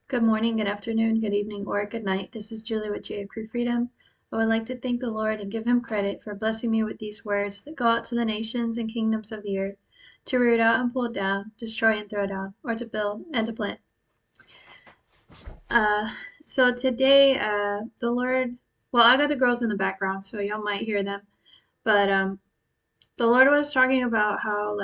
Good morning, good afternoon, good evening, or good night. This is Julie with J Crew Freedom. I would like to thank the Lord and give him credit for blessing me with these words that go out to the nations and kingdoms of the earth, to root out and pull down, destroy and throw down, or to build and to plant. So today, the Lord, well, I got the girls in the background, so y'all might hear them, but the Lord was talking about how,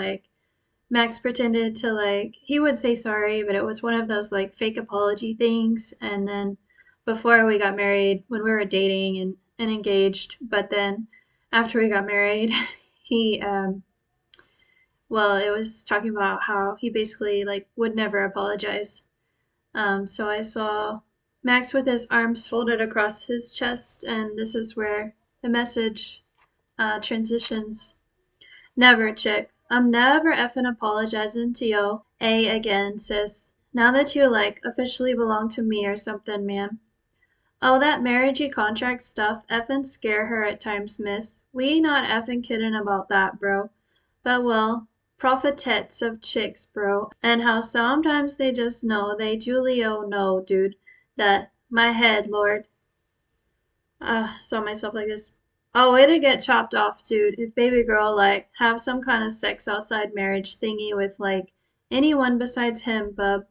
Max pretended to he would say sorry, but it was one of those fake apology things. And then before we got married, when we were dating and engaged, but then after we got married, he well, it was talking about how he basically would never apologize. So I saw Max with his arms folded across his chest, and this is where the message transitions. Never, chick. I'm never effing apologizing to yo again, sis. Now that you officially belong to me or something, man. Oh, that marriagey contract stuff effing scare her at times, miss. We not effing kidding about that, bro. But well, prophetets of chicks, bro. And how sometimes they just know they Julio know, dude. That my head, Lord. Saw myself like this. Oh, it'd get chopped off, dude, if baby girl have some kind of sex outside marriage thingy with anyone besides him, bub.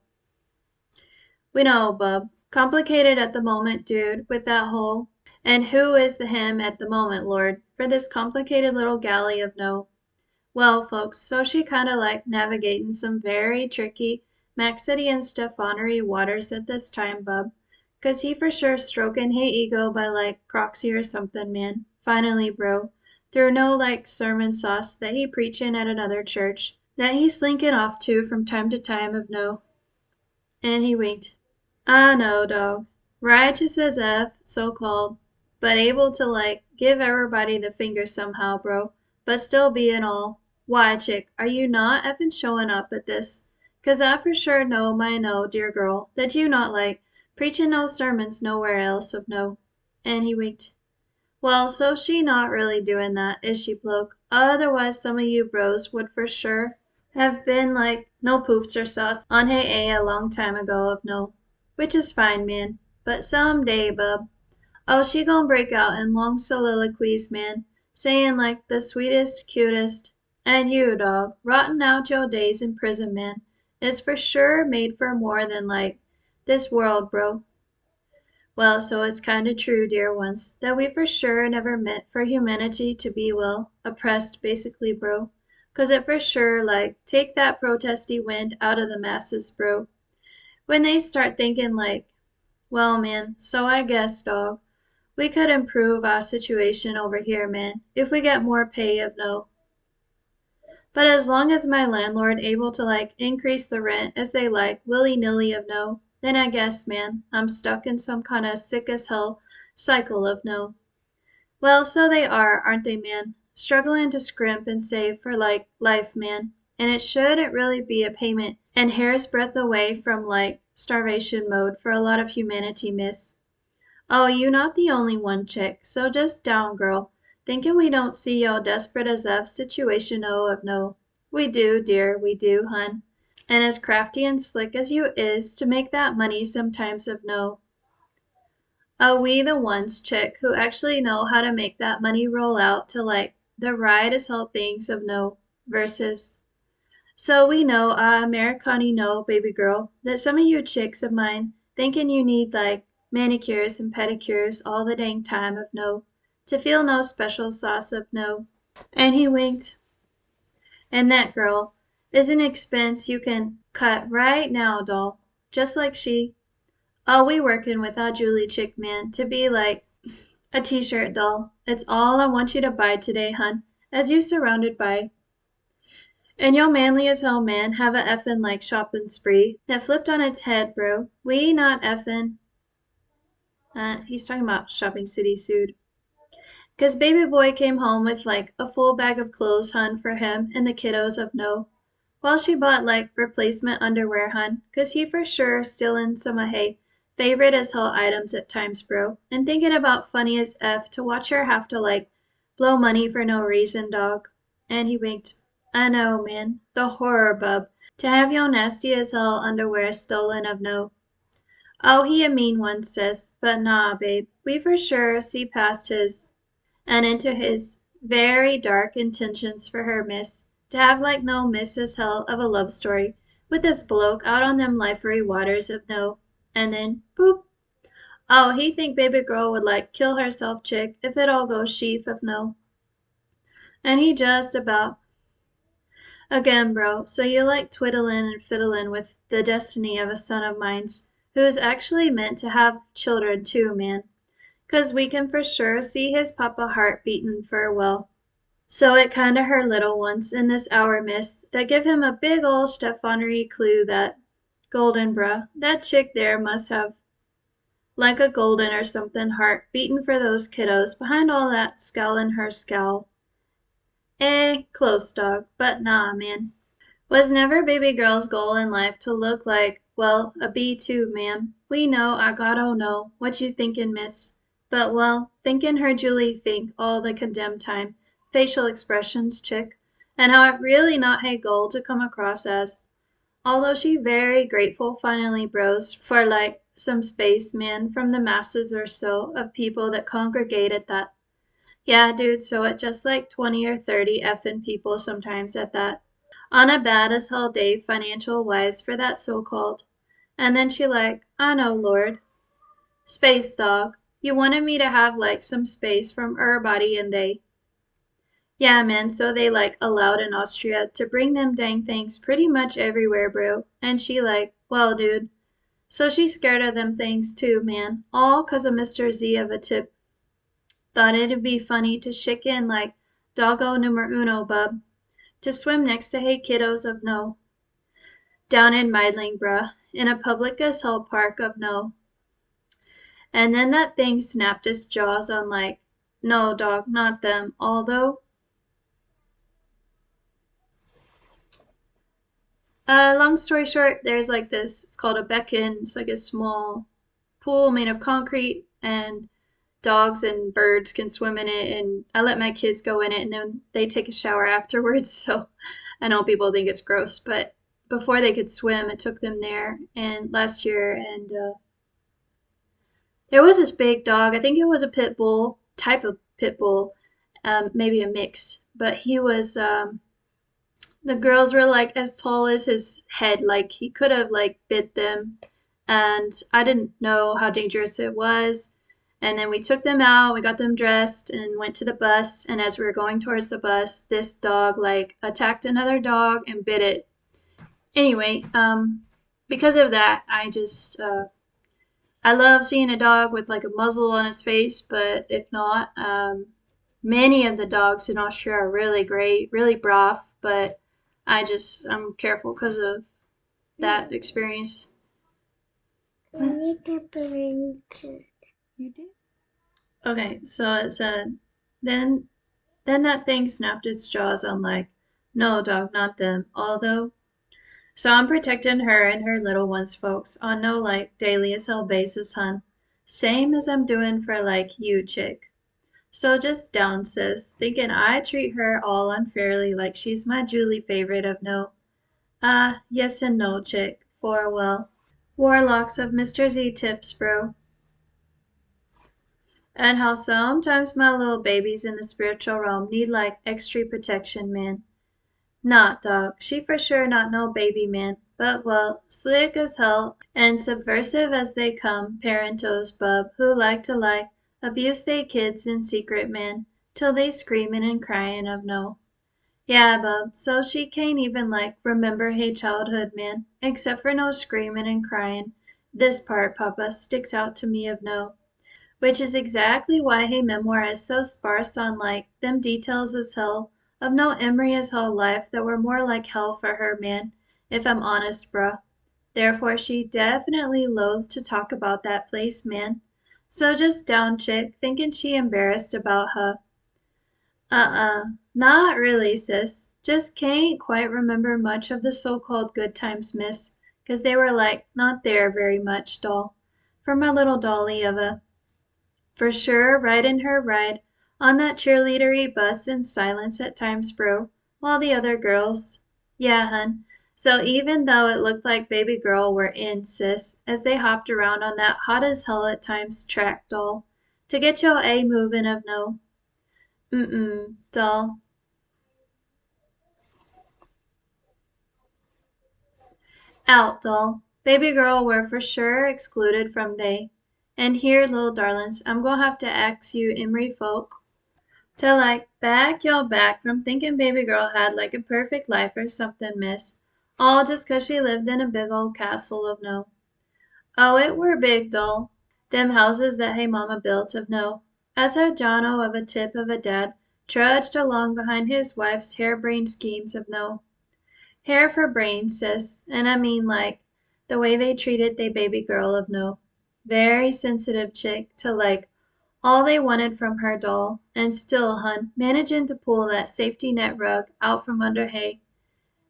We know, bub. Complicated at the moment, dude, with that whole. And who is the him at the moment, Lord, for this complicated little galley of no? Well, folks, so she kinda navigating some very tricky Maxity and Stephanery waters at this time, bub. 'Cause he for sure stroking hey ego by proxy or something, man. Finally, bro. Through no sermon sauce that he preachin' at another church that he slinkin' off to from time to time of no. And he winked. I know, dog. Righteous as F, so called. But able to give everybody the finger somehow, bro. But still bein' all. Why, chick, are you not effing showing up at this? 'Cause I for sure know my no, dear girl, that you not preachin' no sermons nowhere else of no. And he winked. Well, so she not really doing that, is she, bloke? Otherwise some of you bros would for sure have been no poofs or sauce on hey a long time ago of no. Which is fine, man. But some day, bub. Oh, she gon' break out in long soliloquies, man, sayin' the sweetest, cutest. And you, dog, rottin' out yo' days in prison, man, is for sure made for more than this world, bro. Well, so it's kinda true, dear ones, that we for sure never meant for humanity to be, well, oppressed, basically, bro. 'Cause it for sure, take that protesty wind out of the masses, bro. When they start thinking well, man, so I guess, dog, we could improve our situation over here, man, if we get more pay of no. But as long as my landlord able to increase the rent as they willy-nilly of no, then I guess, man, I'm stuck in some kind of sick as hell cycle of no. Well, so they aren't they, man? Struggling to scrimp and save for life, man. And it shouldn't really be a payment and hair's breadth away from starvation mode for a lot of humanity, miss. Oh, you not the only one, chick, so just down, girl. Thinking we don't see yo' desperate as F situation of no. We do, dear, we do, hun. And as crafty and slick as you is to make that money sometimes of no. Oh, we the ones, chick, who actually know how to make that money roll out to the ride as hell things of no versus. So we know, Americani know, baby girl, that some of you chicks of mine thinking you need manicures and pedicures all the dang time of no, to feel no special sauce of no. And he winked. And that girl is an expense you can cut right now, doll, just like she. Oh, we working with our Julie chick, man, to be a t-shirt doll. It's all I want you to buy today, hun, as you surrounded by. And yo' manly as hell, man, have a effin' shopping spree that flipped on its head, bro. We not effin'. He's talking about Shopping City sued. 'Cause baby boy came home with a full bag of clothes, hun, for him and the kiddos of no. Well, she bought replacement underwear, hun, 'cause he for sure stealin' some of hey favorite as hell items at times, bro. And thinking about funny as F to watch her have to blow money for no reason, dog. And he winked. I know, man. The horror, bub. To have yo' nasty as hell underwear stolen of no. Oh, he a mean one, sis, but nah, babe, we for sure see past his and into his very dark intentions for her, miss, to have like no miss as hell of a love story with this bloke out on them lifery waters of no, and then boop. Oh, he think baby girl would like kill herself chick if it all goes sheaf of no. And he just about again, bro, so you like twiddlin' and fiddlin' with the destiny of a son of mine's who is actually meant to have children too, man. 'Cause we can for sure see his papa heart beatin' for well. So it kinda her little ones in this hour, miss, that give him a big ol' Stephanery clue that golden, bruh, that chick there must have like a golden or somethin' heart beatin' for those kiddos behind all that scowl in her scowl. Eh, close dog, but nah, man. Was never baby girl's goal in life to look like, well, a bee too, ma'am. We know, I gotta know, what you thinkin', miss. But, well, thinkin' her Julie think all the condemned time, facial expressions, chick, and how it really not hey goal to come across as, although she very grateful finally bros for like some space, man, from the masses or so of people that congregate at that. Yeah, dude, so it just like 20 or 30 effing people sometimes at that on a bad as hell day financial wise for that so-called. And then she like, I know, Lord. Space dog. You wanted me to have like some space from everybody and they. Yeah, man, so they like allowed in Austria to bring them dang things pretty much everywhere, bro. And she like, well, dude. So she's scared of them things too, man. All 'cause of Mr. Z of a tip. Thought it'd be funny to shick in like doggo numero uno, bub. To swim next to hey kiddos of no. Down in Meidling, bruh, in a public as hell park of no. And then that thing snapped its jaws on like, no, dog, not them, although. Long story short, there's like this, it's called a becken, it's like a small pool made of concrete, and dogs and birds can swim in it, and I let my kids go in it, and then they take a shower afterwards, so I know people think it's gross, but before they could swim, it took them there, and last year, and there was this big dog. I think it was a pit bull, type of pit bull, maybe a mix. But he was, the girls were like as tall as his head. Like he could have like bit them. And I didn't know how dangerous it was. And then we took them out, we got them dressed and went to the bus. And as we were going towards the bus, this dog like attacked another dog and bit it. Anyway, because of that, I love seeing a dog with like a muzzle on its face, but if not, many of the dogs in Austria are really great, really brav, but I'm careful because of that experience. I need to blink. You did? Okay, so it said, then, then that thing snapped its jaws on like, no, dog, not them. Although, so I'm protecting her and her little ones, folks, on no like daily as hell basis, hun. Same as I'm doing for like you, chick. So just down, sis, thinking I treat her all unfairly like she's my Julie favorite of no. Yes and no, chick, for well, warlocks of Mr. Z tips, bro. And how sometimes my little babies in the spiritual realm need like extra protection, man. Not, dog. She for sure not no baby man, but well, slick as hell and subversive as they come, parentos, bub, who like abuse they kids in secret, man, till they screamin' and cryin' of no. Yeah, bub, so she can't even like remember hey childhood, man, except for no screamin' and cryin'. This part, papa, sticks out to me of no. Which is exactly why hey memoir is so sparse on like them details as hell of no Emery as hell life that were more like hell for her, man, if I'm honest, bruh. Therefore she definitely loathed to talk about that place, man. So just down chick, thinking she embarrassed about her. Not really, sis. Just can't quite remember much of the so-called good times, miss, 'cause they were like not there very much, doll. For my little dolly of a for sure, right in her ride, on that cheerleadery bus in silence at times, bro, while the other girls. Yeah, hun. So even though it looked like baby girl were in, sis, as they hopped around on that hot as hell at times track doll, to get your A moving of no. Doll. Out, doll. Baby girl were for sure excluded from they. And here, little darlings, I'm gonna have to ax you Emery folk to like back y'all back from thinking baby girl had like a perfect life or something, miss. All just 'cause she lived in a big old castle of no. Oh, it were big, doll. Them houses that hey mama built of no. As her Jono of a tip of a dad trudged along behind his wife's harebrained schemes of no. Hair for brains, sis, and I mean like the way they treated they baby girl of no. Very sensitive chick to like all they wanted from her doll, and still, hun, managing to pull that safety net rug out from under hay,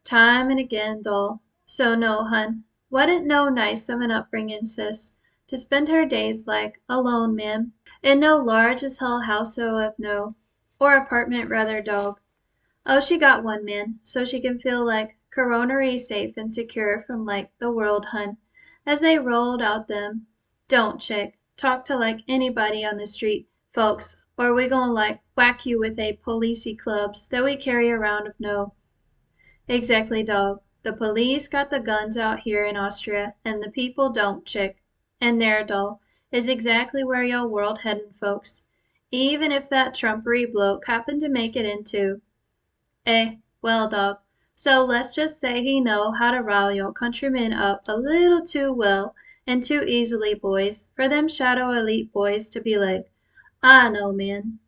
time and again, doll. So no, hun, wasn't no nice of an upbringing, sis, to spend her days like alone, ma'am, in no large as hell house o of no, or apartment rather, dog. Oh, she got one, man, so she can feel like coronary safe and secure from like the world, hun, as they rolled out them. Don't, chick, talk to like anybody on the street, folks, or we gonna like whack you with a policey clubs that we carry around of no. Exactly, dog. The police got the guns out here in Austria, and the people don't, chick. And there, doll, is exactly where your world headin', folks. Even if that trumpery bloke happened to make it into. Well, dog, so let's just say he know how to rile your countrymen up a little too well and too easily, boys, for them shadow elite boys to be like, I know, man.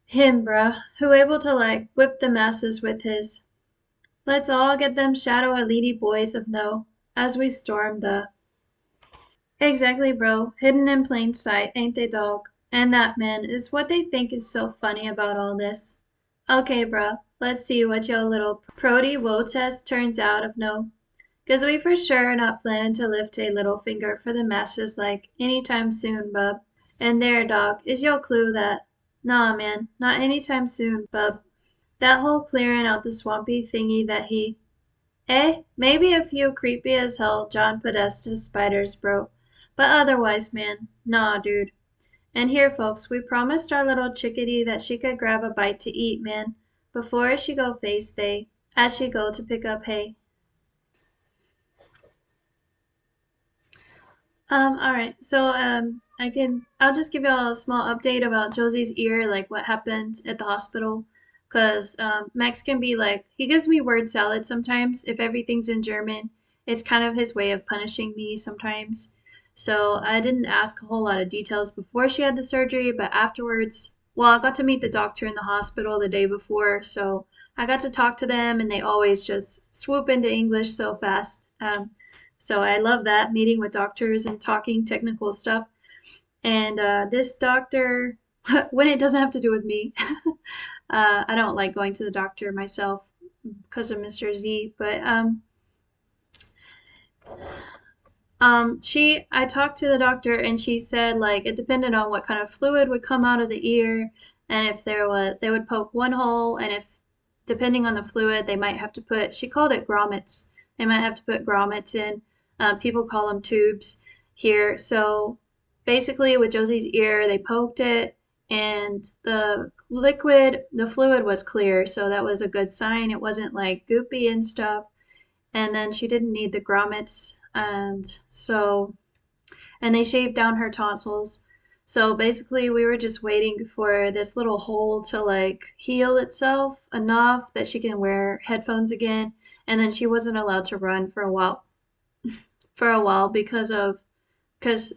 Him, bruh, who able to like whip the masses with his. Let's all get them shadow elite boys of no, as we storm the. Exactly, bro. Hidden in plain sight, ain't they, dog? And that, man, is what they think is so funny about all this. Okay, bruh, let's see what your little Prody woe test turns out of no. 'Cause we for sure are not planning to lift a little finger for the masses like any time soon, bub. And there, dog, is your clue that, nah, man, not any time soon, bub. That whole clearing out the swampy thingy that he, maybe a few creepy as hell John Podesta spiders, bro. But otherwise, man, nah, dude. And here, folks, we promised our little chickadee that she could grab a bite to eat, man, before she go face they, as she go to pick up hay. All right. So, I'll just give y'all a small update about Josie's ear, like what happened at the hospital. Cause Max can be like, he gives me word salad sometimes. If everything's in German, it's kind of his way of punishing me sometimes. So I didn't ask a whole lot of details before she had the surgery, but afterwards, well, I got to meet the doctor in the hospital the day before, so I got to talk to them, and they always just swoop into English so fast. So I love that, meeting with doctors and talking technical stuff. And this doctor, when it doesn't have to do with me, I don't like going to the doctor myself because of Mr. Z, but I talked to the doctor and she said like it depended on what kind of fluid would come out of the ear and if there was, they would poke one hole and if, depending on the fluid, they might have to put, she called it grommets. They might have to put grommets in. People call them tubes here. So basically with Josie's ear, they poked it and the fluid was clear. So that was a good sign. It wasn't like goopy and stuff, and then she didn't need the grommets, and they shaved down her tonsils. So basically we were just waiting for this little hole to like heal itself enough that she can wear headphones again, and then she wasn't allowed to run for a while because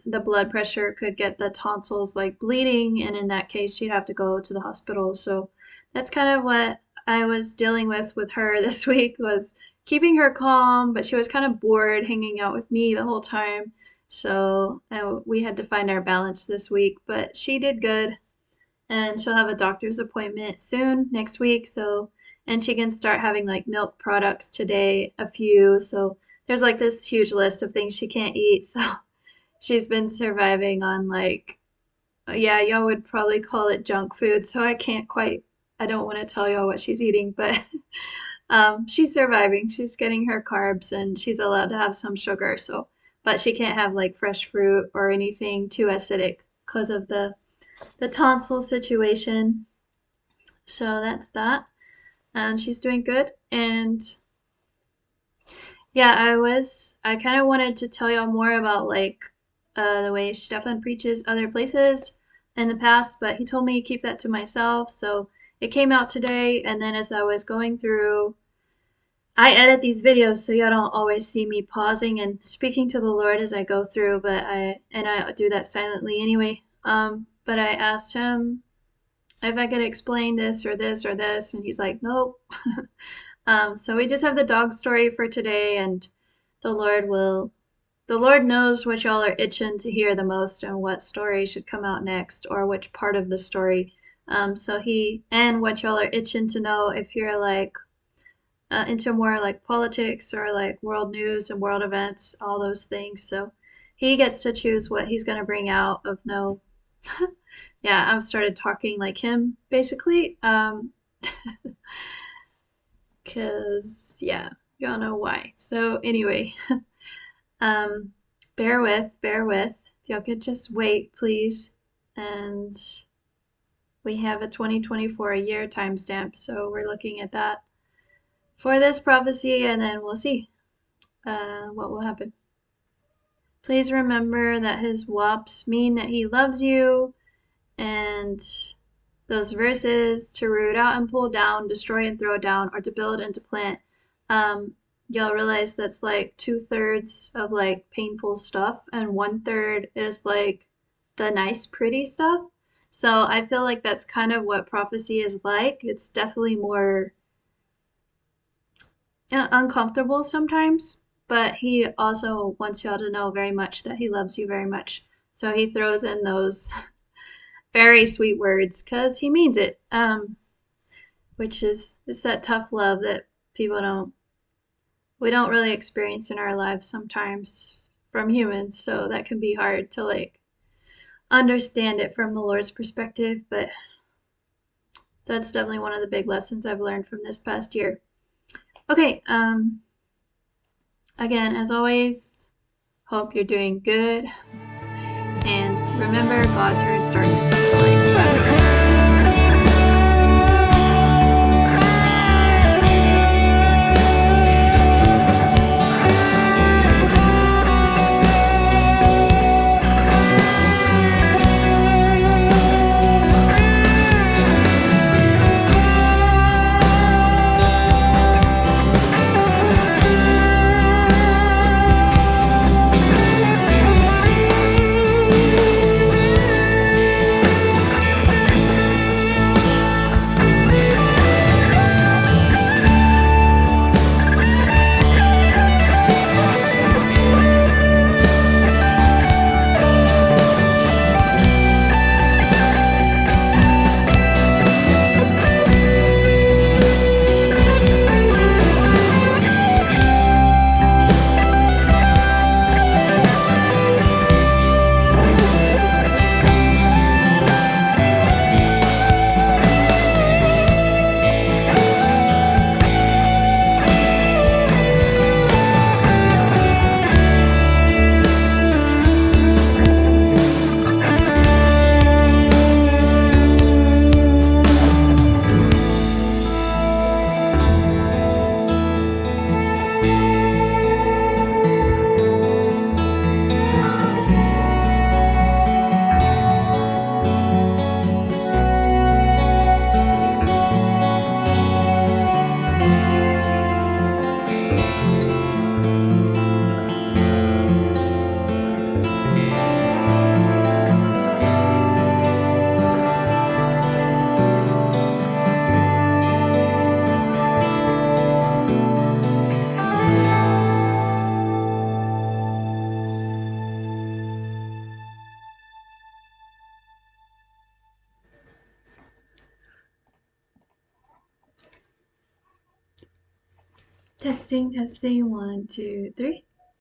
the blood pressure could get the tonsils like bleeding, and in that case she'd have to go to the hospital. So that's kind of what I was dealing with her this week, was keeping her calm, but she was kind of bored hanging out with me the whole time. So we had to find our balance this week, but she did good, and she'll have a doctor's appointment soon next week. So, and she can start having like milk products today, a few. So there's like this huge list of things she can't eat. So she's been surviving on like, yeah, y'all would probably call it junk food. So I can't quite, I don't want to tell y'all what she's eating, but She's surviving. She's getting her carbs and she's allowed to have some sugar. So, but she can't have like fresh fruit or anything too acidic because of the tonsil situation. So that's that. And she's doing good. And yeah, I kind of wanted to tell y'all more about like the way Stefan preaches other places in the past, but he told me to keep that to myself. So it came out today, and then as I was going through, I edit these videos so y'all don't always see me pausing and speaking to the Lord as I go through, but I do that silently anyway. But I asked him if I could explain this or this or this, and he's like, nope. So we just have the dog story for today, and the Lord will, the Lord knows what y'all are itching to hear the most and what story should come out next or which part of the story. And what y'all are itching to know if you're like into more like politics or like world news and world events, all those things. So he gets to choose what he's going to bring out of no. Yeah, I've started talking like him basically. Cause yeah, y'all know why. So anyway, um, bear with. If y'all could just wait, please. And we have a 2024 a year timestamp, so we're looking at that for this prophecy, and then we'll see what will happen. Please remember that his wops mean that he loves you, and those verses to root out and pull down, destroy and throw down, or to build and to plant. You'll realize that's like 2/3 of like painful stuff, and 1/3 is like the nice, pretty stuff. So I feel like that's kind of what prophecy is like. It's definitely more uncomfortable sometimes, but he also wants y'all to know very much that he loves you very much. So he throws in those very sweet words because he means it. Which is it's that tough love that people we don't really experience in our lives sometimes from humans, so that can be hard to like understand it from the Lord's perspective, but that's definitely one of the big lessons I've learned from this past year. Okay, again, as always, hope you're doing good, and remember, God turns darkness into light. Testing, testing, 1, 2, 3.